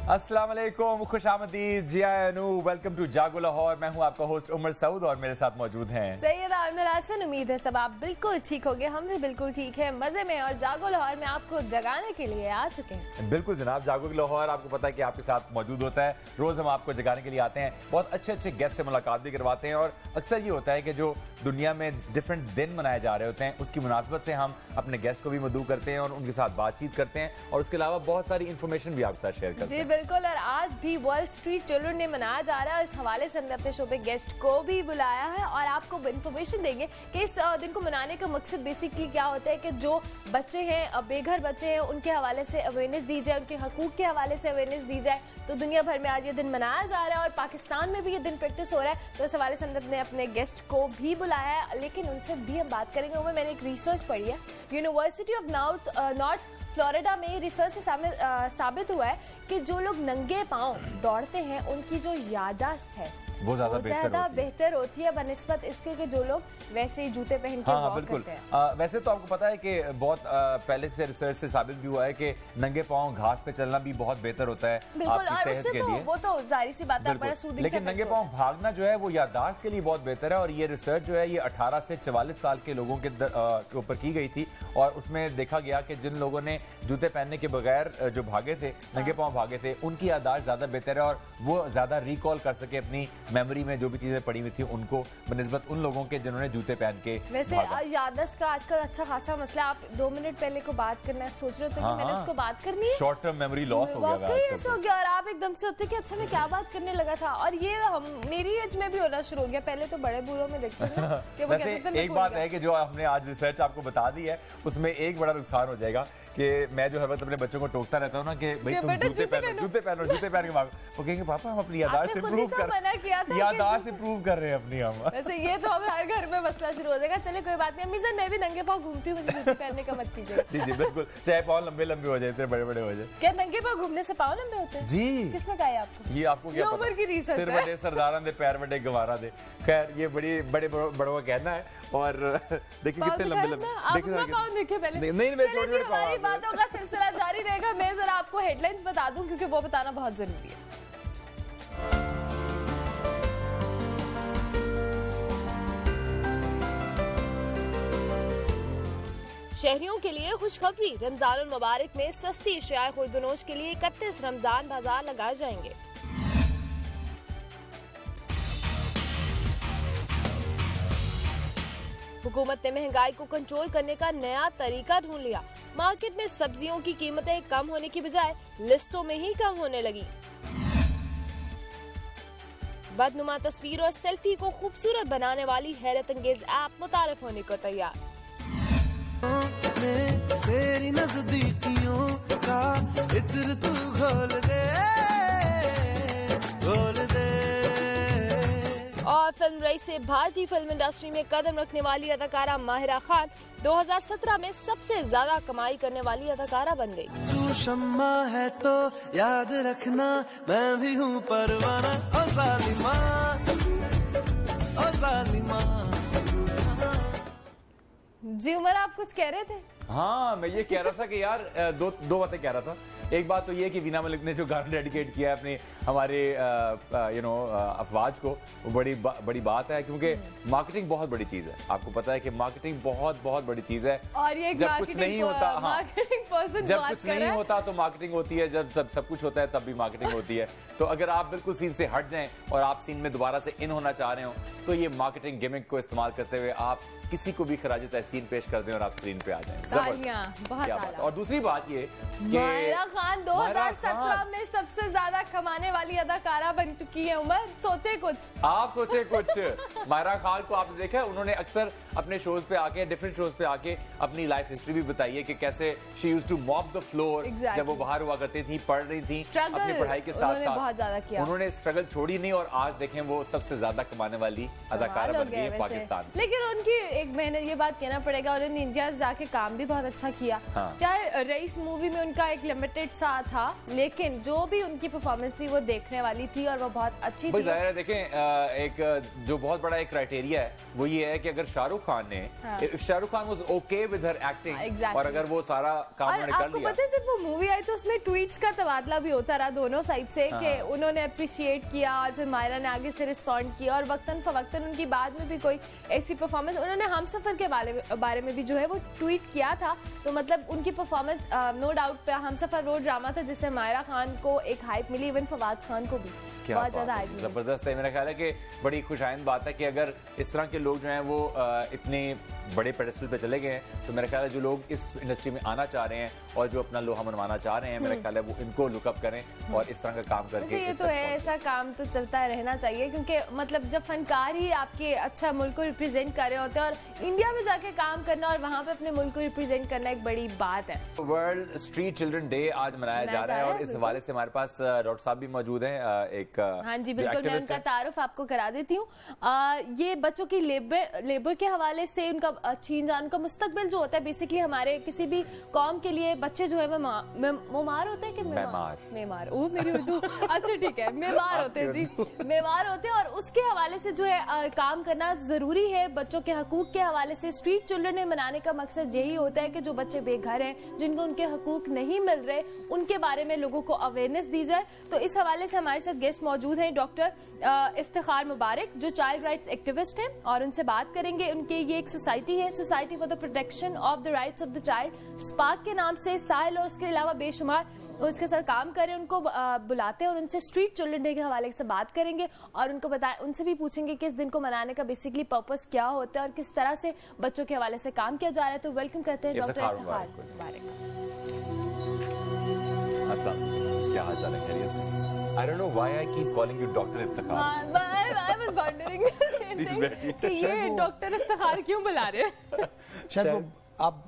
अस्सलाम वालेकुम, खुश आमदीद, जी आनू, वेलकम टू जागो लाहौर। मैं हूँ आपका होस्ट उमर सऊद और मेरे साथ मौजूद हैं सैयद आमिर हसन। उम्मीद है सब आप बिल्कुल ठीक होंगे, हम भी बिल्कुल ठीक है, मजे में। और जागो लाहौर में आपको जगाने के लिए आ चुके हैं। बिल्कुल जनाब, जागो लाहौर आपको पता है कि आपके साथ मौजूद होता है। रोज हम आपको जगाने के लिए आते हैं, बहुत अच्छे अच्छे गेस्ट से मुलाकात भी करवाते हैं। और अक्सर ये होता है कि जो दुनिया में डिफरेंट दिन मनाए जा रहे होते हैं, उसकी मुनासबत से हम अपने गेस्ट को भी मदऊ करते हैं और उनके साथ बातचीत करते हैं, और उसके अलावा बहुत सारी इन्फॉर्मेशन भी आपके साथ शेयर करते हैं। जी बिल्कुल, और आज भी वर्ल्ड स्ट्रीट चिल्ड्रन डे मनाया जा रहा है। इस हवाले से हमने अपने शो पे गेस्ट को भी बुलाया है और आपको इन्फॉर्मेशन देंगे कि इस दिन को मनाने का मकसद बेसिकली क्या होता है कि जो बच्चे हैं, बेघर बच्चे हैं, उनके हवाले से अवेयरनेस दी जाए, उनके हकूक के हवाले से अवेयरनेस दी जाए। तो दुनिया भर में आज ये दिन मनाया जा रहा है और पाकिस्तान में भी ये दिन प्रैक्टिस हो रहा है। तो इस हवाले से हमने अपने गेस्ट को भी बुलाया है, लेकिन उनसे भी हम बात करेंगे। उनमें मैंने एक रिसर्च पढ़ी है, यूनिवर्सिटी ऑफ नॉर्थ फ्लोरिडा में रिसर्च से साबित हुआ है कि जो लोग नंगे पांव दौड़ते हैं उनकी जो याददाश्त है वो ज्यादा बेहतर होती है बनिस्बत इसके कि जो लोग वैसे ही जूते पहन के वॉक करते हैं। वैसे तो आपको पता है कि बहुत पहले से रिसर्च से साबित भी हुआ है कि नंगे पांव घास पे चलना भी बहुत बेहतर होता है आपकी सेहत के लिए। वो तो जाहिर सी बात है, लेकिन नंगे पांव भागना जो है वो याददाश्त के लिए बहुत बेहतर है। और ये रिसर्च जो है ये 18 से 44 साल के लोगों के ऊपर की गई थी, और उसमें देखा गया कि जिन लोगों ने जूते पहनने के बगैर जो भागे थे, नंगे पांव भागे थे, उनकी याददाश्त ज्यादा बेहतर है और वो ज्यादा रिकॉल कर सके अपनी मेमोरी में जो भी चीजें पड़ी हुई थी उनको, बनिस्बत उन लोगों के जिन्होंने जूते पहन के। वैसे याददाश्त का आजकल अच्छा खासा मसला। आप 2 मिनट पहले को बात करना है, सोच रहे थे कि मैंने उसको बात करनी है, शॉर्ट टर्म मेमोरी लॉस हो गया, ऐसा हो गया। और आप एकदम से होते कि अच्छा मैं क्या बात करने लगा था। और ये मेरी एज में भी होना शुरू हो गया। पहले तो बड़े बूढ़ों में देखते थे कि वो कहते थे। एक बात है कि जो हमने आज रिसर्च आपको बता दी है उसमें एक बड़ा नुकसान हो जाएगा कि मैं जो हर वक्त अपने बच्चों को टोकता रहता हूँ ना कि भाई तुम जूते पहन के भागो, वो कहेंगे पापा हम अपनी याददाश्त इंप्रूव कर रहे हैं अपनी हम। वैसे ये तो अब हर घर में मसला शुरू हो जाएगा। चले कोई बात नहीं, अम्मी जान मैं भी नंगे पाँव घूमती हूँ, मुझे जूते पहनने का मत कीजिए। जी जी बिल्कुल, चाहे पाँव लंबे लंबे हो जाए, इतने बड़े बड़े हो जाए। क्या नंगे पाँव घूमने से पाँव लंबे होते हैं? जी। किसने कहा आपको? ये आपको क्या पता? सिर बड़े सरदारा दे, पैर बड़े गवारा दे। खैर ये बड़े बड़ों का कहना है। और देखिए कितने लंबे लंबे हमारी बातों का सिलसिला जारी रहेगा। मैं जरा आपको हेडलाइंस बता दूं क्योंकि वो बताना बहुत जरूरी है। शहरियों के लिए खुशखबरी, रमजानुल मुबारक में सस्ती अशियाए खुर्दनोश के लिए 31 रमजान बाजार लगाए जाएंगे। हुकूमत ने महंगाई को कंट्रोल करने का नया तरीका ढूंढ लिया। मार्केट में सब्जियों की कीमतें कम होने की बजाय लिस्टों में ही कम होने लगी। बदनुमा तस्वीर और सेल्फी को खूबसूरत बनाने वाली हैरत अंगेज ऐप मुतारिफ होने को तैयार। तेरी नज़दीकियों का इत्र तू घोल दे, घोल दे। और फिल्म रईस से भारतीय फिल्म इंडस्ट्री में कदम रखने वाली अदाकारा माहिरा खान 2017 में सबसे ज्यादा कमाई करने वाली अदाकारा बन गई। तू शम्मा है तो याद रखना मैं भी हूँ परवाना, ओ जालिमा, ओ जालिमा। जी उमर, आप कुछ कह रहे थे? हाँ, मैं ये कह रहा था कि यार दो बातें कह रहा था। एक बात तो ये कि वीना मलिक ने जो गाना डेडिकेट किया है अपने हमारे अफवाज को, वो बड़ी बात है, क्योंकि मार्केटिंग बहुत बड़ी चीज है। आपको पता है कि मार्केटिंग बहुत बड़ी चीज है। और ये जब कुछ नहीं होता, जब कुछ नहीं होता तो मार्केटिंग होती है, जब सब कुछ होता है तब भी मार्केटिंग होती है। तो अगर आप बिल्कुल सीन से हट जाएं और आप सीन में दोबारा से इन होना चाह रहे हो तो ये मार्केटिंग गिमिक को इस्तेमाल करते हुए आप किसी को भी खराज तहसीन पेश कर दें और आप स्क्रीन पे आ जाएं। बहुत। और दूसरी बात ये माहिरा खान 2017 में सबसे ज्यादा कमाने वाली अदाकारा बन चुकी है। उमर सोचे कुछ, आप सोचे कुछ। माहिरा खान को आपने देखा है, उन्होंने अक्सर अपने शोज पे आके, डिफरेंट शोज पे आके अपनी लाइफ हिस्ट्री भी बताई है कि कैसे she used to mop the floor जब वो बाहर हुआ करती थी, पढ़ रही थी अपनी पढ़ाई के साथ साथ। बहुत ज्यादा किया उन्होंने, स्ट्रगल छोड़ी नहीं, और आज देखें वो सबसे ज्यादा कमाने वाली अदाकारा बन गई है पाकिस्तान। लेकिन उनकी एक मैंने ये बात कहना पड़ेगा, उन्होंने इंडिया जाके काम भी बहुत अच्छा किया। हाँ। चाहे रईस मूवी में उनका एक लिमिटेड सा था, लेकिन जो भी उनकी परफॉर्मेंस थी वो देखने वाली थी और वो बहुत अच्छी थी। जाहिर है देखें, एक जो बहुत बड़ा एक क्राइटेरिया है वो ये है कि अगर शाहरुख खान ने, if Shahrukh Khan was okay with her acting, और अगर वो सारा काम उन्होंने कर लिया। पता है जब वो मूवी आई तो उसमें ट्वीट्स का तबादला भी होता रहा दोनों साइड से, कि उन्होंने अप्रिशिएट किया और फिर मायरा ने आगे से रिस्पॉन्ड किया, और वक्तन फवक्तन उनकी बाद में भी कोई ऐसी परफॉर्मेंस, उन्होंने हमसफर के बारे में भी जो है वो ट्वीट किया था। तो मतलब उनकी परफॉर्मेंस नो डाउट हमसफर वो ड्रामा था जिससे मायरा खान को एक हाइप मिली, इवन फवाद खान को भी बहुत ज्यादा हाइप मिली। जबरदस्त है। मेरा ख्याल है कि बड़ी खुशाइंद बात है कि अगर इस तरह के लोग जो हैं वो इतने बड़े पेडेस्टल पे चले गए हैं, तो मेरा ख्याल है जो लोग इस इंडस्ट्री में आना चाह रहे हैं और जो अपना लोहा मनवाना चाह रहे हैं, मेरा ख्याल है वो इनको लुकअप करें और इस तरह का काम करके। ये तो है, ऐसा काम तो चलता रहना चाहिए, क्योंकि मतलब जब फनकार ही आपके अच्छा मुल्क को रिप्रेजेंट कर रहे होते हैं, और इंडिया में जाके काम करना और वहाँ पे अपने मुल्क को रिप्रेजेंट करना एक बड़ी बात है। वर्ल्ड स्ट्रीट चिल्ड्रन डे आज मनाया जा रहा है और इस हवाले से हमारे पास डॉक्टर साहब भी मौजूद हैं। एक हाँ जी बिल्कुल, मैं उनका तारुफ आपको करा देती हूँ। ये बच्चों की लेबर के हवाले से उनका छीन जान, उनका मुस्तकबिल जो होता है, बेसिकली हमारे किसी भी कौम के लिए बच्चे जो है मेमार होते हैं कि मेमार ओ मेरी उर्दू अच्छा ठीक है, मेमार होते हैं जी, मेमार होते हैं, और उसके हवाले से जो है काम करना जरूरी है। बच्चों के हकूक के हवाले से स्ट्रीट चिल्ड्रन डे मनाने का मकसद यही होता है कि जो बच्चे बेघर हैं, जिनको उनके हकूक नहीं मिल रहे, उनके बारे में लोगों को अवेयरनेस दी जाए। तो इस हवाले से हमारे साथ गेस्ट मौजूद हैं डॉक्टर इफ्तिखार मुबारक, जो चाइल्ड राइट्स एक्टिविस्ट हैं, और उनसे बात करेंगे। उनके ये एक सोसाइटी है, society for the protection of the rights of the child, spark के नाम से। साहिल और उसके अलावा बेशुमार उसके साथ काम करें, उनको बुलाते हैं और उनसे स्ट्रीट चिल्ड्रन डे के हवाले से बात करेंगे, और उनको उनसे भी पूछेंगे कि इस दिन को मनाने का बेसिकली पर्पस क्या होता है और किस तरह से बच्चों के हवाले से काम किया जा रहा है। तो वेलकम करते हैं डॉक्टर इफ्तिखार मुबारक। क्या हाल चाल है, खैरियत से? I don't know why I keep calling you Dr. Iftikhar. I was wondering कि ये डॉक्टर इफ्तिखार क्यों बुला रहे हैं? शायद वो आप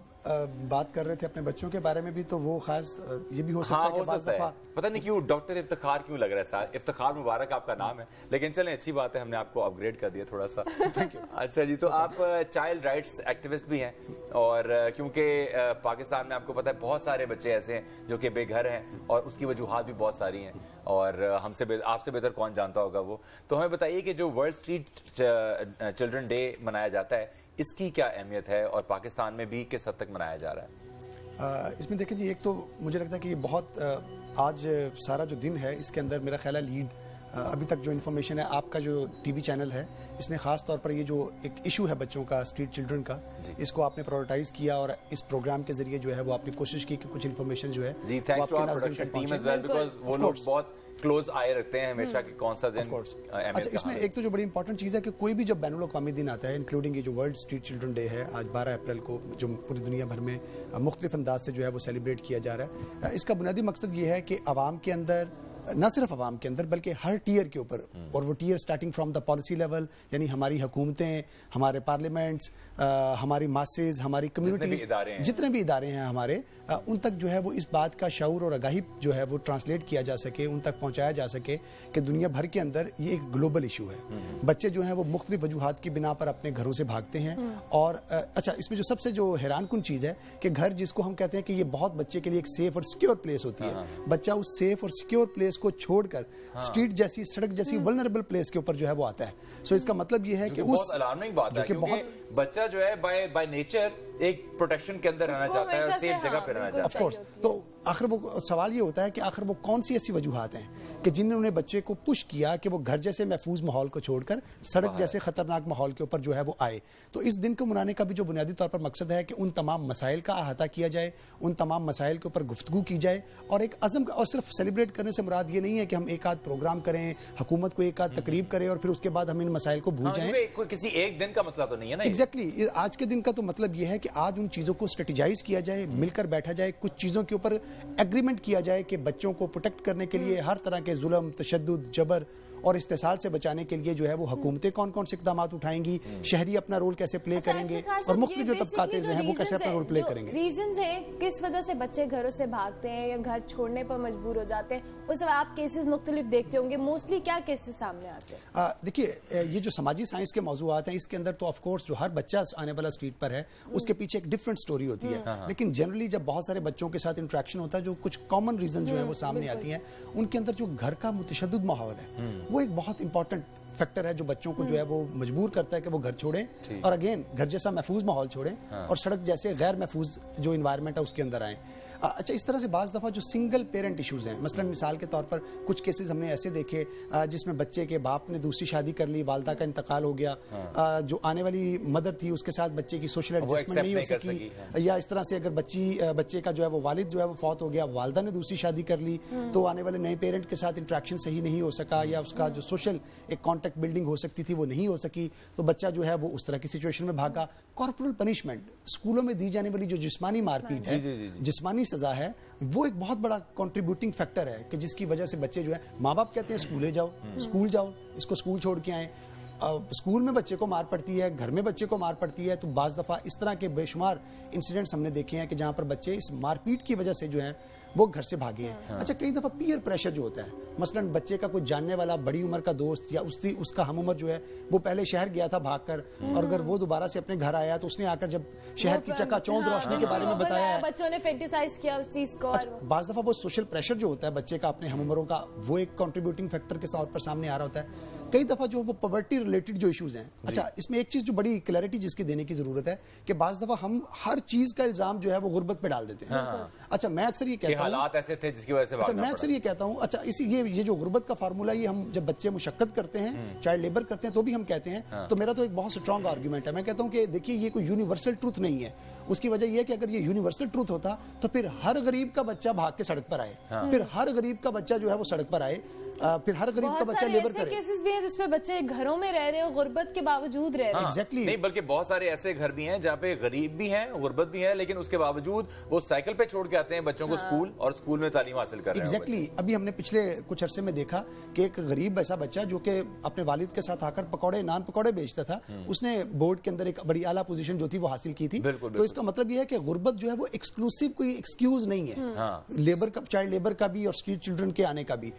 बात कर रहे थे अपने बच्चों के बारे में भी, तो वो खास ये भी हो सकता है कि बात दफा पता नहीं क्यों डॉक्टर इफ्तिखार क्यों लग रहा है सर। इफ्तिखार मुबारक आपका नाम है, लेकिन चलें अच्छी बात है, हमने आपको अपग्रेड कर दिया थोड़ा सा। Thank you. अच्छा जी, तो आप चाइल्ड राइट्स एक्टिविस्ट भी हैं, और क्योंकि पाकिस्तान में आपको पता है बहुत सारे बच्चे ऐसे हैं जो कि बेघर हैं, और उसकी वजूहात भी बहुत सारी हैं, और आपसे बेहतर कौन जानता होगा वो। तो हमें बताइए कि जो वर्ल्ड स्ट्रीट चिल्ड्रन डे मनाया जाता है, इसकी क्या अहमियत है और पाकिस्तान में भी किस हद तक मनाया जा रहा है? इसमें देखें जी, एक तो मुझे लगता है कि ये बहुत आज सारा जो दिन है इसके अंदर मेरा ख्याल है लीड अभी तक जो इन्फॉर्मेशन है, आपका जो टीवी चैनल है इसने खास तौर पर ये जो एक इशू है बच्चों का, स्ट्रीट चिल्ड्रन का, इसको आपने प्रायोरिटाइज किया और इस प्रोग्राम के जरिए जो है वो आपने कोशिश की कि कुछ इन्फॉर्मेशन जो है जी, thanks to our production team as well, because वो लोग बहुत क्लोज आए रखते हैं हमेशा कि कौन सा दिन। अच्छा, इसमें एक तो जो बड़ी इंपॉर्टेंट चीज़ है कि कोई भी जब बैनुल अक़वामी दिन आता है, इंक्लूडिंग ये जो वर्ल्ड स्ट्रीट चिल्ड्रन डे है आज 12 अप्रैल को, जो पूरी दुनिया भर में मुख्तलिफ अंदाज से जो है वो सेलिब्रेट किया जा रहा है, इसका बुनियादी मकसद ये है कि आवाम के अंदर, न सिर्फ आवाम के अंदर बल्कि हर टीयर के ऊपर, और वो tier starting from the policy level, यानी हमारी हुकूमतें, हमारे पार्लियामेंट्स, हमारी मासेज, हमारी कम्युनिटी, जितने भी इदारे हैं हमारे, उन तक जो है वो इस बात का शऊर और आगाही जो है वो ट्रांसलेट किया जा सके, उन तक पहुंचाया जा सके कि दुनिया भर के अंदर ये एक ग्लोबल इशू है। बच्चे जो हैं वो मुख्तलिफ वजूहात की बिना पर अपने घरों से भागते हैं, और अच्छा, इसमें जो सबसे जो हैरान कुन चीज़ है कि घर जिसको हम कहते हैं कि ये बहुत बच्चे के लिए एक सेफ और सिक्योर प्लेस होती है, बच्चा उस सेफ और सिक्योर प्लेस को छोड़कर स्ट्रीट जैसी, सड़क जैसी वल्नरेबल प्लेस के ऊपर जो है वो आता है। सो इसका मतलब ये है कि उस अलार्मिंग बात है, क्योंकि बच्चा जो है बाय नेचर एक प्रोटेक्शन के अंदर रहना चाहता है, सेफ जगह पे रहना चाहता है। ऑफ कोर्स, तो आखिर वो सवाल ये होता है कि आखिर वो कौन सी ऐसी वजूहात हैं कि जिन्होंने बच्चे को पुश किया कि वो घर जैसे महफूज माहौल को छोड़कर सड़क जैसे खतरनाक माहौल के ऊपर जो है वो आए। तो इस दिन को मनाने का भी जो बुनियादी तौर पर मकसद है कि उन तमाम मसाइल का अहाता किया जाए, उन तमाम मसाइल के ऊपर गुफ्तगू की जाए, और एक अज़म का, और सिर्फ सेलिब्रेट करने से मुराद ये नहीं है कि हम एक आध प्रोग्राम करें, हुकूमत को एक आध तकरीब करें और फिर उसके बाद हम इन मसाइल को भूल जाएं। कोई किसी एक दिन का मसला तो नहीं है ना। एग्जैक्टली, आज के दिन का तो मतलब ये है कि आज उन चीजों को स्ट्रेटेजाइज किया जाए, मिलकर बैठा जाए, कुछ चीजों के ऊपर एग्रीमेंट किया जाए कि बच्चों को प्रोटेक्ट करने के लिए हर तरह के जुल्म, तशद्दुद, जबर اور استحصال سے بچانے کے لیے جو ہے وہ حکومتیں کون کون سے اقدامات اٹھائیں گی, شہری اپنا رول کیسے پلے کریں گے, اور مختلف جو طبقات ہیں وہ کیسے اپنا رول پلے کریں گے. ریزنز ہیں کس وجہ سے بچے گھروں سے بھاگتے ہیں یا گھر چھوڑنے پر مجبور ہو جاتے ہیں, اس وقت آپ کیسز مختلف دیکھتے ہوں گے, موسٹلی کیا کیسز سامنے آتے ہیں؟ دیکھیے یہ جو سماجی سائنس کے موضوعات ہیں اس کے اندر تو آف کورس جو ہر بچہ آنے والا اسٹریٹ پر ہے اس کے پیچھے ایک ڈفرنٹ سٹوری ہوتی ہے, لیکن جنرلی جب بہت سارے بچوں کے ساتھ انٹریکشن ہوتا ہے جو کچھ کامن ریزن جو ہے وہ سامنے آتی ہیں, ان کے اندر جو گھر کا متشدد ماحول ہے وہ ایک بہت امپورٹنٹ فیکٹر ہے جو بچوں کو جو ہے وہ مجبور کرتا ہے کہ وہ گھر چھوڑیں اور اگین گھر جیسا محفوظ ماحول چھوڑیں اور سڑک جیسے غیر محفوظ جو انوائرمنٹ ہے اس کے اندر آئیں. اچھا, اس طرح سے بعض دفعہ جو سنگل پیرنٹ ایشوز ہیں, مثلا مثال کے طور پر کچھ کیسز ہم نے ایسے دیکھے جس میں بچے کے باپ نے دوسری شادی کر لی, والدہ کا انتقال ہو گیا, جو آنے والی مدر تھی اس کے ساتھ بچے کی سوشل ایڈجسٹمنٹ نہیں ہو سکی, یا اس طرح سے اگر بچے کا جو ہے وہ والد جو ہے وہ فوت ہو گیا, والدہ نے دوسری شادی کر لی تو آنے والے نئے پیرنٹ کے ساتھ انٹریکشن صحیح نہیں ہو سکا, یا اس کا جو سوشل ایک کانٹیکٹ بلڈنگ ہو سکتی تھی وہ نہیں ہو سکی, تو بچہ جو ہے وہ اس طرح کی سچویشن میں بھاگا. کارپورل پنشمنٹ, اسکولوں میں دی جانے والی جو جسمانی مار پیٹ ہے, جسمانی سزا ہے, وہ ایک بہت بڑا کنٹریبیوٹنگ فیکٹر ہے کہ جس کی وجہ سے بچے جو ہے, ماں باپ کہتے ہیں اسکول جاؤ, اس کو اسکول چھوڑ کے آئیں, اسکول میں بچے کو مار پڑتی ہے, گھر میں بچے کو مار پڑتی ہے, تو بعض دفعہ اس طرح کے بے شمار انسیڈنٹس ہم نے دیکھے ہیں کہ جہاں پر بچے اس مار پیٹ کی وجہ سے جو ہے وہ گھر سے بھاگے ہیں. اچھا, کئی دفعہ پیئر پریشر جو ہوتا ہے, مثلا بچے کا کوئی جاننے والا بڑی عمر کا دوست یا اس کا ہم عمر جو ہے وہ پہلے شہر گیا تھا بھاگ کر, اور اگر وہ دوبارہ سے اپنے گھر آیا تو اس نے آ کر جب شہر کی چکا چوند روشنی کے بارے میں بتایا ہے, بچوں نے فینٹیسائز کیا اس چیز کو. بعض دفعہ وہ سوشل پریشر جو ہوتا ہے بچے کا اپنے ہم عمروں کا, وہ ایک کنٹریبیوٹنگ فیکٹر کے طور پر سامنے آ رہا ہوتا ہے. کئی دفعہ جو وہ پاورٹی ریلیٹڈ جو ایشوز ہیں. اچھا, اس میں ایک چیز جو بڑی کلیئرٹی جس کی دینے کی ضرورت ہے کہ بعض دفعہ ہم ہر چیز کا الزام جو ہے وہ غربت پہ ڈال دیتے ہیں. اچھا, میں اکثر یہ کہتا ہوں حالات ایسے تھے جس کی وجہ سے اچھا میں اکثر یہ کہتا ہوں, اچھا یہ جو غربت کا فارمولا, یہ ہم جب بچے مشقت کرتے ہیں, چائلڈ لیبر کرتے ہیں, تو بھی ہم کہتے ہیں, تو میرا تو ایک بہت اسٹرانگ آرگیومنٹ ہے. میں کہتا ہوں کہ دیکھیے یہ کوئی یونیورسل ٹروتھ نہیں ہے. اس کی وجہ یہ ہے کہ اگر یہ یونیورسل ٹروتھ ہوتا تو پھر ہر غریب کا بچہ بھاگ کے سڑک پر آئے, پھر ہر غریب کا بچہ جو ہے وہ سڑک پر آئے, پھر ہر غریب کا بچہ لیبر کرے. کیسز بھی ہیں جس میں بچے گھروں میں رہ رہے ہیں غربت کے باوجود رہ رہے ہیں. ایگزیکٹلی نہیں, بلکہ بہت سارے ایسے گھر بھی ہیں جہاں پہ غریب بھی ہیں, غربت بھی ہے, لیکن اس کے باوجود وہ سائیکل پہ چھوڑ کے آتے ہیں بچوں کو اسکول, اور اسکول میں تعلیم حاصل کر رہے ہیں. ایگزیکٹلی ابھی ہم نے پچھلے کچھ عرصے میں دیکھا کہ ایک غریب ایسا بچہ جو کہ اپنے والد کے ساتھ آ کر نان پکوڑے بیچتا تھا, اس نے بورڈ کے اندر ایک بڑی اعلیٰ پوزیشن جو تھی وہ حاصل کی تھی. تو اس کا مطلب یہ ہے کہ غربت جو ہے وہ ایکسکلوسیو کوئی ایکسکیوز نہیں ہے, لیبر کا, چائلڈ لیبر کا بھی اور اسٹریٹ چلڈرن کے آنے کا بھی.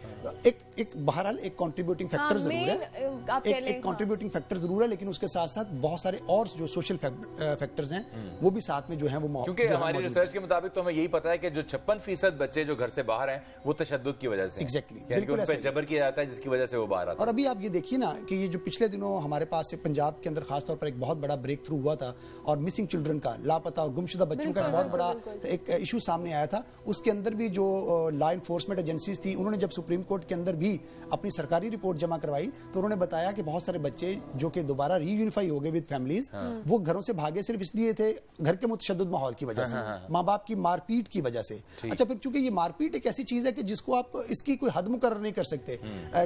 ایک بہرحال ایک کنٹریبیوٹنگ فیکٹر ضرور ہے, ایک کنٹریبیوٹنگ فیکٹر ضرور ہے, لیکن اس کے ساتھ ساتھ بہت سارے اور جو سوشل فیکٹرز ہیں وہ بھی ساتھ میں جو ہیں وہ, کیونکہ ہماری ریسرچ کے مطابق تو ہمیں یہی پتا ہے کہ جو 56% بچے جو گھر سے باہر ہیں وہ تشدد کی وجہ سے, ایگزیکٹلی ان پہ جبر کیا جاتا ہے جس کی وجہ سے وہ باہر آتے ہیں. اور ابھی آپ یہ دیکھیے نا کہ یہ جو پچھلے دنوں ہمارے پاس سے پنجاب کے اندر خاص طور پر ایک بہت بڑا بریک تھرو ہوا تھا, اور مسنگ چلڈرن کا, لاپتہ اور گمشدہ بچوں کا ایک بہت بڑا ایک ایشو سامنے آیا تھا. اس کے اندر بھی جو لا انفورسمنٹ ایجنسیز تھی, انہوں نے جب سپریم کورٹ کے اندر بھی اپنی سرکاری رپورٹ جمع کروائی تو انہوں نے بتایا کہ بہت سارے بچے جو کہ دوبارہ ری یونیفائی ہو گئے ود فیملیز, وہ گھروں سے بھاگے صرف اس لیے تھے گھر کے متشدد ماحول کی وجہ سے, ماں باپ کی مار پیٹ کی وجہ سے. اچھا, پھر چونکہ یہ مار پیٹ ایک ایسی چیز ہے کہ جس کو آپ اس کی کوئی حد مقرر نہیں کر سکتے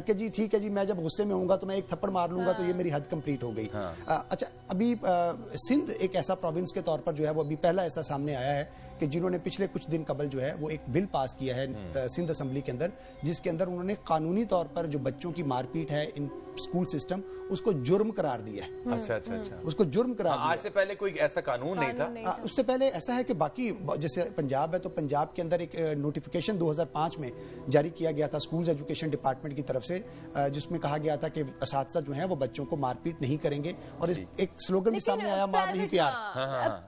کہ جی ٹھیک ہے جی میں جب غصے میں ہوں گا تو میں ایک تھپڑ مار لوں گا تو یہ میری حد کمپلیٹ ہو گئی. اچھا, ابھی سندھ ایک ایسا پروونس کے طور پر جو ہے وہ ابھی پہلا ایسا سامنے آیا ہے کہ جنہوں نے پچھلے کچھ دن قبل جو ہے وہ ایک بل پاس کیا ہے سندھ اسمبلی کے اندر, جس کے اندر انہوں نے قانونی طور پر جو بچوں کی مار پیٹ ہے ان اسکول سسٹم, اس کو جرم قرار دیا ہے. اچھا, اس کو جرم قرار دیا. آج سے پہلے کوئی ایسا قانون نہیں تھا. اس سے پہلے ایسا ہے کہ باقی جیسے پنجاب ہے تو پنجاب کے اندر ایک نوٹیفیکیشن 2005 میں جاری کیا گیا تھا اسکولز ایجوکیشن ڈپارٹمنٹ کی طرف سے, جس میں کہا گیا تھا کہ اساتذہ جو ہیں وہ بچوں کو مار پیٹ نہیں کریں گے, اور ایک سلوگن بھی سامنے آیا, مار نہیں پیار.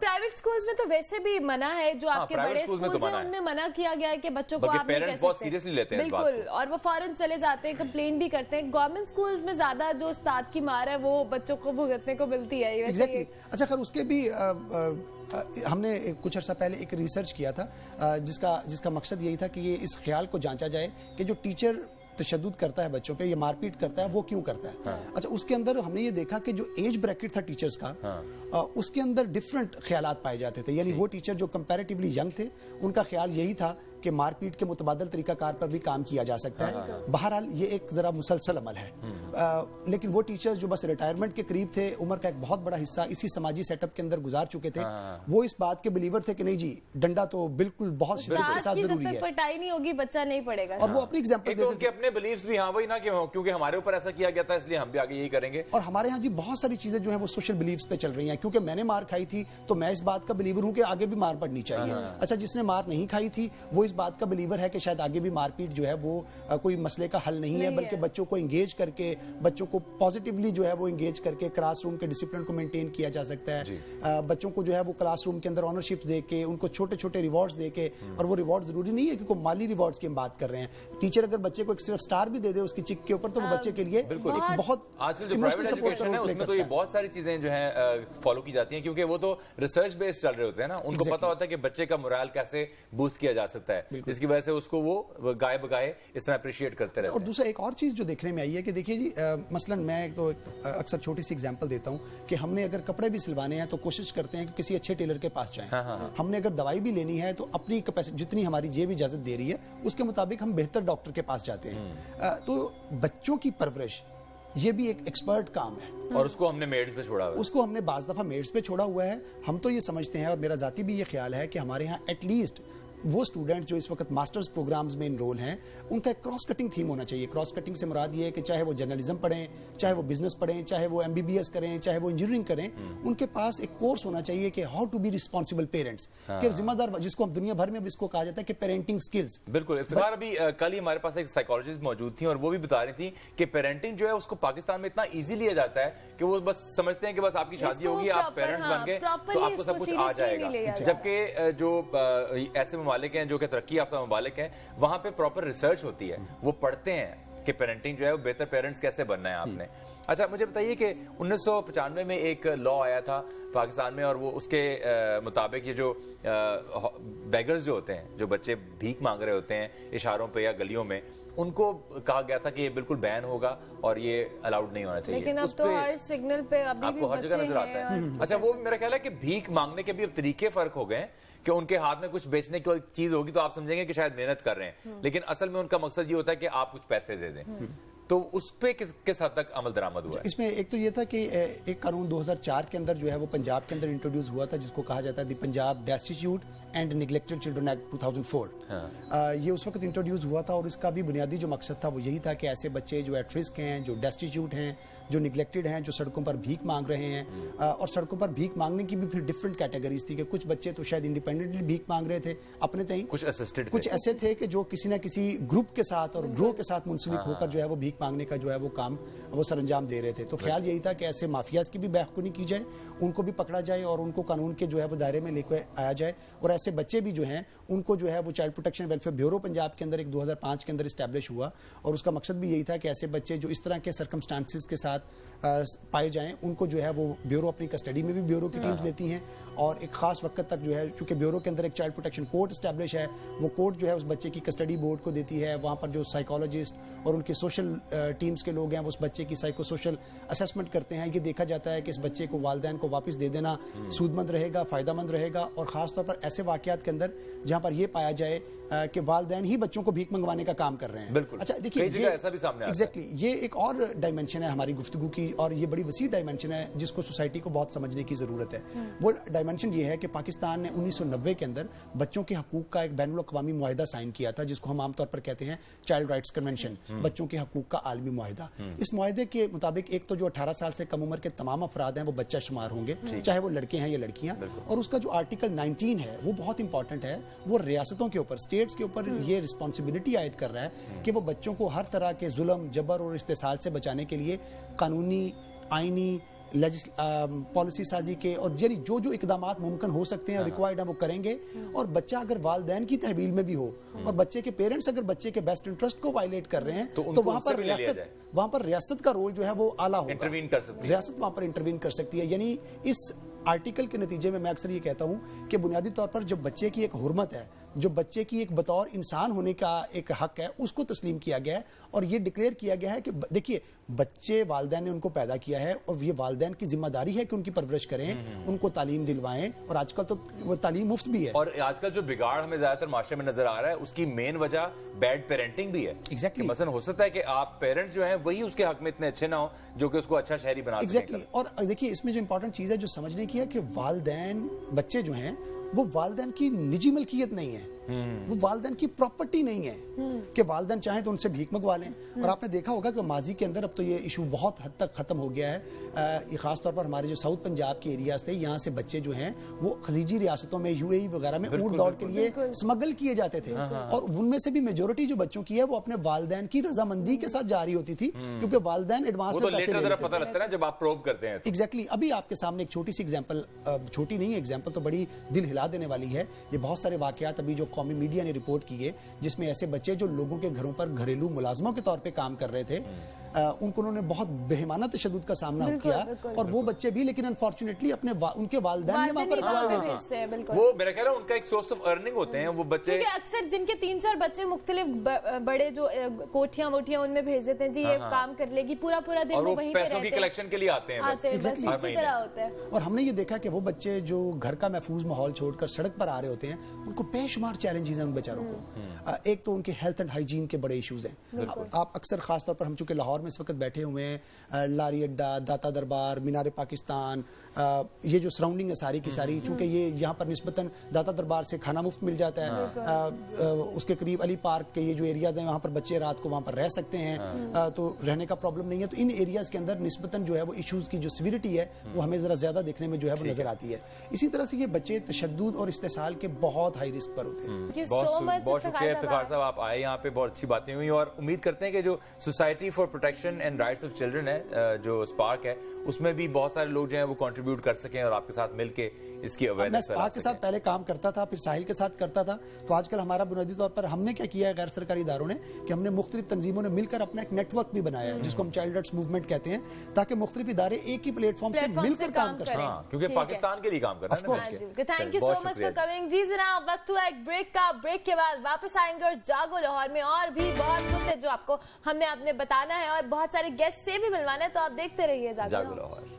پرائیویٹ اسکولز میں تو ویسے بھی منع ہے, جو آپ کے بڑے اسکولز ہیں ان میں منع کیا گیا ہے کہ بچوں کو آپ نہیں کہہ سکتے. بالکل, اور وہ فوراً چلے جاتے ہیں, کمپلین بھی کرتے ہیں. گورنمنٹ اسکولز میں زیادہ جو استاد کی مار ہے وہ بچوں کو بھگتنے کو ملتی ہے. اچھا, خیر اس کے بھی ہم نے کچھ عرصہ پہلے ایک ریسرچ کیا تھا جس کا مقصد یہی تھا کہ یہ اس خیال کو جانچا جائے کہ جو ٹیچر تشدد کرتا ہے بچوں پہ, یہ مار پیٹ کرتا ہے, وہ کیوں کرتا ہے. اچھا, اس کے اندر ہم نے یہ دیکھا کہ جو ایج بریکٹ تھا ٹیچرز کا, اس کے اندر ڈفرنٹ خیالات پائے جاتے تھے. یعنی وہ ٹیچر جو کمپیریٹیولی ینگ تھے, ان کا خیال یہی تھا کہ مار پیٹ کے متبادل طریقہ کار پر بھی کام کیا جا سکتا ہے. بہرحال یہ ایک ذرا مسلسل عمل ہے, لیکن وہ ٹیچرز جو بس ریٹائرمنٹ کے قریب تھے, عمر کا ایک بہت بڑا حصہ اسی سماجی سیٹ اپ کے اندر گزار چکے تھے, وہ اس بات کے بلیور تھے کہ نہیں جی ڈنڈا تو بالکل بہت شدت کے ساتھ ضروری ہے, پٹائی نہیں ہوگی بچہ نہیں پڑے گا, اور وہ اپنی ایگزامپل دیتے تھے اپنے بلیفز بھی. ہاں وہی نا کہ کیونکہ ہمارے اوپر ایسا کیا گیا تھا اس لیے ہم بھی آگے یہی کریں گے. اور ہمارے ہاں جی بہت ساری چیزیں جو ہیں وہ سوشل بلیفز پہ چل رہی ہیں, کیونکہ میں نے مار کھائی تھی تو میں اس بات کا بلیور ہوں کہ آگے بھی مار پڑنی چاہیے. اچھا جس نے مار نہیں کھائی تھی وہ اس بات کا بلیور ہے کہ شاید آگے بھی مار پیٹ جو ہے وہ کوئی مسئلے کا حل نہیں ہے, بلکہ بچوں کو انگیج کر کے, بچوں کو پازیٹیولی جو ہے وہ انگیج کر کے کلاس روم کے ڈسپلن کو مینٹین کیا جا سکتا ہے. بچوں کو جو ہے وہ کلاس روم کے اندر آنرشپ دے کے, ان کو چھوٹے چھوٹے ریوارڈز دے کے, اور وہ ریوارڈ ضروری نہیں ہے کہ کوئی مالی ریوارڈز کی ہم بات کر رہے ہیں. ٹیچر اگر بچے کو ایک صرف سٹار بھی دے دے اس کی چک کے اوپر تو وہ بچے کے لیے ایک بہت آج کل جو پرائیویٹ ایجوکیشن ہے اس میں تو یہ بہت ساری چیزیں جو ہیں فالو کی جاتی ہیں, کیونکہ وہ تو ریسرچ بیس چل رہے ہوتے ہیں نا, ان کو پتا ہوتا ہے کہ بچے کا مورال کیسے بوسٹ کیا جا سکتا ہے, جس کی وجہ سے اس کو وہ گائے بگائے اس طرح اپریشیٹ کرتے رہتے ہیں. اور دوسرا ایک اور چیز جو دیکھنے میں آئی ہے کہ دیکھیے جی مثلا میں تو اکثر چھوٹی سی ایگزامپل دیتا ہوں کہ ہم نے اگر کپڑے بھی سلوانے ہیں تو کوشش کرتے ہیں کہ کسی اچھے ٹیلر کے پاس جائیں. ہم نے اگر دوائی بھی لینی ہے تو اپنی کیپیسٹی جتنی ہماری جیب اجازت دے رہی ہے اس کے مطابق ہم بہتر ڈاکٹر کے پاس جاتے ہیں. تو بچوں کی پرورش یہ بھی ایک ایکسپرٹ کام ہے, اور اس کو ہم نے میڈز پہ چھوڑا ہوا ہے. اس کو ہم نے بعض دفعہ میڈز پہ چھوڑا ہوا ہے. ہم تو یہ سمجھتے ہیں, اور میرا ذاتی بھی یہ خیال ہے کہ ہمارے ہاں ایٹ لیسٹ وہ اسٹوڈنٹس جو اس وقت ماسٹرز پروگرامز میں انرول ہیں ان کا ایک کراس کٹنگ تھیم ہونا چاہیے. کراس کٹنگ سے مراد یہ ہے کہ چاہے وہ جرنلزم پڑھیں, چاہے وہ بزنس پڑھیں, چاہے وہ MBBS کریں, چاہے وہ انجینئرنگ کریں, ان کے پاس ایک کورس ہونا چاہیے کہ how to be responsible parents, کہ ذمہ دار, جس کو ہم دنیا بھر میں اس کو کہا جاتا ہے کہ پیرنٹنگ سکلز. بالکل. افتخار ابھی کل ہی ہمارے پاس ایک سائیکالوجسٹ موجود تھی اور وہ بھی بتا رہی تھی کہ پیرنٹنگ جو ہے اس کو پاکستان میں اتنا ایزی لیا جاتا ہے کہ وہ بس سمجھتے ہیں کہ بس آپ کی شادی ہوگی, آپ پیرنٹس بن گئے تو آپ کو سب کچھ آ جائے گا. جبکہ جو ایسے ممالک ہیں جو کہ ترقی یافتہ ممالک ہیں وہاں پہ پراپر ریسرچ ہوتی ہے, وہ پڑھتے ہیں کہ پیرنٹنگ جو ہے وہ بہتر پیرنٹس کیسے بننا ہے آپ نے. اچھا مجھے بتائیے کہ 1995 میں ایک لا آیا تھا پاکستان میں, اور وہ اس کے مطابق یہ جو بیگرز جو ہوتے ہیں, جو بچے بھیک مانگ رہے ہوتے ہیں اشاروں پہ یا گلیوں میں, ان کو کہا گیا تھا کہ یہ بالکل بین ہوگا اور یہ الاؤڈ نہیں ہونا چاہیے. لیکن اب تو ہر سگنل پہ ابھی بھی ہر جگہ نظر آتا ہے. اچھا وہ میرا خیال ہے کہ بھیک مانگنے کے بھی اب طریقے فرق ہو گئے ہیں, کہ ان کے ہاتھ میں کچھ بیچنے کی چیز ہوگی تو آپ سمجھیں گے کہ شاید محنت کر رہے ہیں, لیکن اصل میں ان کا مقصد یہ ہوتا ہے کہ آپ کچھ پیسے دے دیں. تو اس پہ کس حد تک عمل درآمد ہوا ہے؟ اس میں ایک تو یہ تھا کہ ایک قانون 2004 کے اندر جو ہے وہ پنجاب کے اندر انٹروڈیوس ہوا تھا, جس کو کہا جاتا ہے the Punjab destitute and neglected children act 2004. یہ اس وقت انٹروڈیوس ہوا تھا, اور اس کا بھی بنیادی جو مقصد تھا وہ یہی تھا کہ ایسے بچے جو ایٹ رسک ہیں, جو ڈیسٹیٹیوٹ ہیں, جو نیگلیکٹڈ ہیں, جو سڑکوں پر بھیک مانگ رہے ہیں, اور سڑکوں پر بھیک مانگنے کی بھی پھر ڈفرینٹ کیٹیگریز تھی کہ کچھ بچے تو شاید انڈیپینڈنٹلی بھیک مانگ رہے تھے اپنے تئیں, کچھ اسسٹڈ, کچھ ایسے تھے کہ جو کسی نہ کسی گروپ کے ساتھ اور گروہ کے ساتھ منسلک ہو کر جو ہے وہ بھیک مانگنے کا جو ہے وہ کام وہ سر انجام دے رہے تھے. تو خیال یہی تھا کہ ایسے مافیاز کی بھی بہکونی کی جائے, ان کو بھی پکڑا جائے اور ان کو قانون کے جو ہے وہ دائرے میں لے کے آیا جائے, اور ایسے بچے بھی جو ہیں ان کو جو ہے وہ child protection welfare bureau Punjab کے اندر ایک 2005 کے اندر اسٹیبلش ہوا, اور اس کا مقصد بھی یہی تھا کہ ایسے بچے جو اس طرح کے سرکمسٹانسز کے ساتھ پائے جائیں ان کو جو ہے وہ بیورو اپنی کسٹڈی میں بھی بیورو کی ٹیمز لیتی ہیں, اور ایک خاص وقت تک جو ہے چونکہ بیورو کے اندر ایک چائلڈ پروٹیکشن کورٹ اسٹیبلش ہے, وہ کورٹ جو ہے اس بچے کی کسٹڈی بورڈ کو دیتی ہے. وہاں پر جو سائیکالوجسٹ اور ان کے سوشل ٹیمز کے لوگ ہیں وہ اس بچے کی سائیکو سوشل اسسمنٹ کرتے ہیں. یہ دیکھا جاتا ہے کہ اس بچے کو والدین کو واپس دے دینا سود مند رہے گا, فائدہ مند رہے گا, اور خاص طور پر ایسے واقعات کے اندر جہاں پر یہ پایا جائے کہ والدین ہی بچوں کو بھیک منگوانے کا کام کر رہے ہیں. بالکل. اچھا دیکھیے ایسا بھی سامنے ایگزیکٹلی یہ ایک اور ڈائمینشن ہے ہماری گفتگو کی, اور یہ بڑی وسیع ڈائمینشن ہے جس کو سوسائٹی کو بہت سمجھنے کی ضرورت ہے. وہ ڈائمینشن یہ ہے کہ پاکستان نے 1990 کے اندر بچوں کے حقوق کا ایک بین الاقوامی معاہدہ سائن کیا تھا, جس کو ہم عام طور پر کہتے ہیں چائلڈ رائٹس کنونشن, بچوں کے حقوق کا عالمی معاہدہ. اس معاہدے کے مطابق ایک تو جو 18 سال سے کم عمر کے تمام افراد ہیں وہ بچہ شمار ہوں گے, چاہے وہ لڑکے ہیں یا لڑکیاں. اور اس کا جو آرٹیکل 19 ہے وہ بہت امپورٹنٹ ہے, وہ ریاستوں کے اوپر, اسٹیٹس کے اوپر یہ رسپانسبلٹی عائد کر رہا ہے کہ وہ بچوں کو ہر طرح کے ظلم, جبر اور استحصال سے بچانے کے لیے قانونی, آئینی, پالیسی سازی کے اور یعنی جو جو اقدامات ممکن ہو سکتے ہیں اور ریکوائرڈ ہیں وہ کریں گے. اور بچہ اگر والدین کی تحویل میں بھی ہو اور بچے کے پیرنٹس اگر بچے کے بیسٹ انٹرسٹ کو وائلیٹ کر رہے ہیں تو وہاں پر ریاست کا رول جو ہے وہ اعلیٰ ہوگا, ریاست وہاں پر انٹروین کر سکتی ہے. یعنی اس آرٹیکل کے نتیجے میں اکثر یہ کہتا ہوں کہ بنیادی طور پر جب بچے کی ایک حرمت ہے जो बच्चे की एक बतौर इंसान होने का एक हक है उसको तस्लीम किया गया है और ये डिक्लेयर किया गया है कि देखिए बच्चे वालिदैन ने उनको पैदा किया है और ये वालिदैन की जिम्मेदारी है कि उनकी परवरिश करें, उनको तालीम दिलवाएं और आजकल तो वो तालीम मुफ्त भी है। और आजकल जो बिगाड़ हमें ज्यादातर माशरे में नजर आ रहा है उसकी मेन वजह बैड पेरेंटिंग भी है। Exactly. मसलन हो सकता है कि आप पेरेंट्स जो हैं वही उसके हक में इतने अच्छे ना हो जो कि उसको अच्छा शहरी बना Exactly. और देखिए इसमें जो इंपॉर्टेंट चीज है जो समझने की है कि वालिदैन बच्चे जो हैं वो वालिदैन की निजी मलकियत नहीं है, वो वालिदैन की प्रॉपर्टी नहीं है कि वालिदैन चाहें तो उनसे भीख मंगवा लें। और आपने देखा होगा कि माजी के अंदर अब तो ये इशू बहुत हद तक खत्म हो गया है। ये खास तौर पर हमारे जो साउथ पंजाब के एरियाज थे यहाँ से बच्चे जो हैं वो खलीजी रियासतों में यूएई वगैरह में ऊँट दौड़ के लिए स्मगल किए जाते थे और उनमें से भी मेजोरिटी जो बच्चों की है वो अपने वालिदैन की रजामंदी के साथ जारी होती थी क्योंकि वालिदैन एडवांस में पैसे ले लेते थे। पता लगता है ना जब आप प्रोब करते हैं। एग्जैक्टली अभी आपके सामने एक छोटी सी एग्जांपल, छोटी नहीं एग्जांपल तो बड़ी दिल हिला देने वाली है। ये बहुत सारे वाकयात अभी जो कौमी मीडिया ने रिपोर्ट किए जिसमें ऐसे बच्चे जो लोगों के घरों पर घरेलू मुलाजमों के तौर पे काम कर रहे थे उनको उन्होंने बहुत बेहमाना तशद्दुद का सामना किया और वो बच्चे भी लेकिन अनफॉर्चुनेटली अपने उनके वालिदैन ने वहाँ पर भेजते हैं। बिल्कुल वो मेरा कह रहा हूँ उनका एक सोर्स ऑफ अर्निंग होते हैं वो बच्चे, क्योंकि अक्सर जिनके 3-4 बच्चे मुख्तलिफ बड़े जो कोठियां वोठियां उनमें भेज देते हैं जी ये काम कर लेगी पूरा दिन वो वहीं पे पैसों की कलेक्शन के लिए आते हैं बस। इसी तरह होता है। और हमने ये देखा कि वो बच्चे जो घर का महफूज माहौल छोड़कर सड़क पर आ रहे होते हैं उनको बेशुमार चैलेंजेस हैं उन बेचारों को। एक तो उनके हेल्थ एंड हाइजीन के बड़े इश्यूज हैं। आप अक्सर खास तौर पर हम चूंकि लाहौर में इस वक्त बैठे हुए हैं, लारी अड्डा, दाता दरबार, मीनार पाकिस्तान, ये जो सराउंडिंग है सारी की सारी, चूंकि ये यहाँ पर निस्बतन दाता दरबार से खाना मुफ्त मिल जाता है, उसके करीब अली पार्क के ये जो एरियाज हैं वहाँ पर बच्चे रात को वहाँ पर रह सकते हैं, तो रहने का प्रॉब्लम नहीं है। तो इन एरियाज के अंदर निस्बतन जो है वो इश्यूज की जो सिविरिटी है वो हमें जरा ज्यादा देखने में जो है वो नजर आती है। इसी तरह से ये बच्चे तशद्दुद और इस्तेसाल के बहुत हाई रिस्क पर होते हैं। बहुत शुक्रिया इफ्तिखार साहब, आप आए यहाँ पे, बहुत अच्छी बातें हुई और उम्मीद करते हैं कि जो society for protection and rights of children है जो स्पार्क है उसमें भी बहुत सारे लोग जो हैं वो कंट्रीब्यूट कर सकें और आपके साथ मिलके इसकी अवेयरनेस। मैं स्पार्क के साथ पहले काम करता था, फिर साहिल के साथ करता था, तो आजकल हमारा बुनियादी तौर पर हमने क्या किया है गैर सरकारी इदारों ने कि हमने मुख्तलिफ तंजीमों ने मिलकर अपना एक नेटवर्क भी बनाया है जिसको हम चाइल्ड राइट्स मूवमेंट कहते हैं, ताकि मुख्तलिफ इदारे एक ही प्लेटफॉर्म से मिलकर काम कर सकें, क्योंकि पाकिस्तान के लिए काम कर रहे हैं। Thank you so much for coming. जी जनाब वक्त हुआ एक ब्रेक का, ब्रेक के बाद वापस आएंगे और जागो लाहौर में और भी बहुत कुछ है जो आपको हमने बताना है और बहुत सारे गेस्ट से भी मिलवाना है, तो आप देखते रहिए जागो लाहौर।